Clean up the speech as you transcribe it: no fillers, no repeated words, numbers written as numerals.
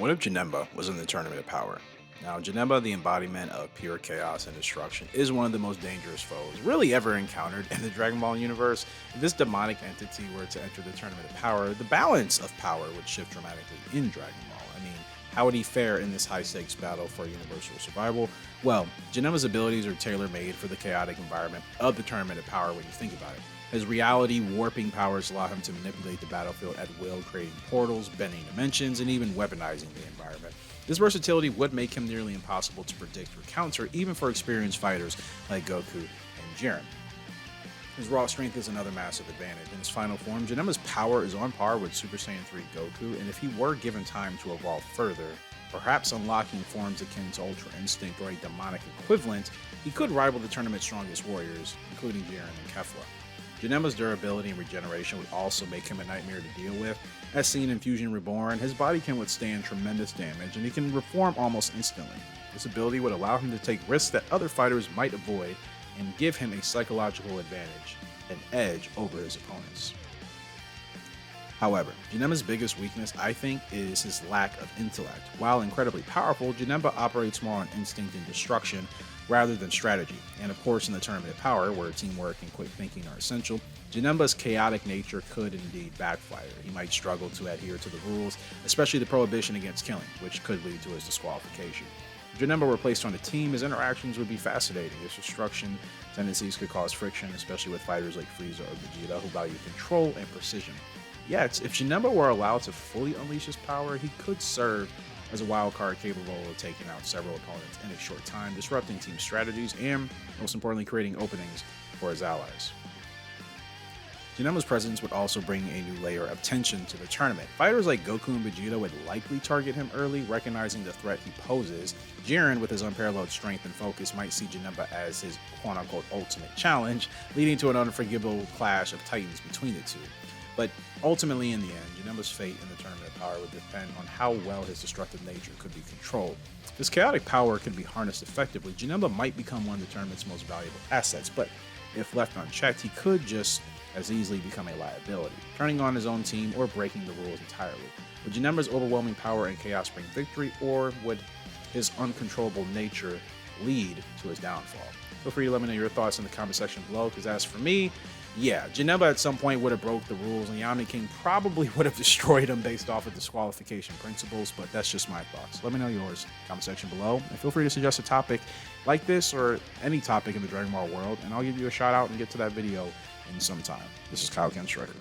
What if Janemba was in the Tournament of Power? Now, Janemba, the embodiment of pure chaos and destruction, is one of the most dangerous foes really ever encountered in the Dragon Ball universe. If this demonic entity were to enter the Tournament of Power, the balance of power would shift dramatically in Dragon Ball. I mean, how would he fare in this high stakes battle for universal survival? Well, Janemba's abilities are tailor made for the chaotic environment of the Tournament of Power when you think about it. His reality warping powers allow him to manipulate the battlefield at will, creating portals, bending dimensions, and even weaponizing the environment. This versatility would make him nearly impossible to predict or counter, even for experienced fighters like Goku and Jiren. His raw strength is another massive advantage. In his final form, Janemba's power is on par with Super Saiyan 3 Goku, and if he were given time to evolve further, perhaps unlocking forms akin to Ultra Instinct or a demonic equivalent, he could rival the tournament's strongest warriors, including Jiren and Kefla. Janemba's durability and regeneration would also make him a nightmare to deal with. As seen in Fusion Reborn, his body can withstand tremendous damage and he can reform almost instantly. This ability would allow him to take risks that other fighters might avoid and give him a psychological advantage, an edge over his opponents. However, Janemba's biggest weakness, I think, is his lack of intellect. While incredibly powerful, Janemba operates more on instinct and destruction rather than strategy. And of course, in the Tournament of Power, where teamwork and quick thinking are essential, Janemba's chaotic nature could indeed backfire. He might struggle to adhere to the rules, especially the prohibition against killing, which could lead to his disqualification. If Janemba were placed on a team, his interactions would be fascinating. His destruction tendencies could cause friction, especially with fighters like Frieza or Vegeta, who value control and precision. Yet, if Janemba were allowed to fully unleash his power, he could serve as a wild card capable of taking out several opponents in a short time, disrupting team strategies, and, most importantly, creating openings for his allies. Janemba's presence would also bring a new layer of tension to the tournament. Fighters like Goku and Vegeta would likely target him early, recognizing the threat he poses. Jiren, with his unparalleled strength and focus, might see Janemba as his quote-unquote ultimate challenge, leading to an unforgivable clash of titans between the two. But ultimately, in the end, Janemba's fate in the Tournament of Power would depend on how well his destructive nature could be controlled. If this chaotic power could be harnessed effectively, Janemba might become one of the tournament's most valuable assets, but if left unchecked, he could just as easily become a liability, turning on his own team or breaking the rules entirely. Would Janemba's overwhelming power and chaos bring victory, or would his uncontrollable nature lead to his downfall? Feel free to let me know your thoughts in the comment section below, because as for me, yeah, Janemba at some point would have broke the rules, and Yami King probably would have destroyed him based off of disqualification principles, but that's just my thoughts. Let me know yours in the comment section below, and feel free to suggest a topic like this or any topic in the Dragon Ball world, and I'll give you a shout out and get to that video in some time. This is Kyle Ken Striker.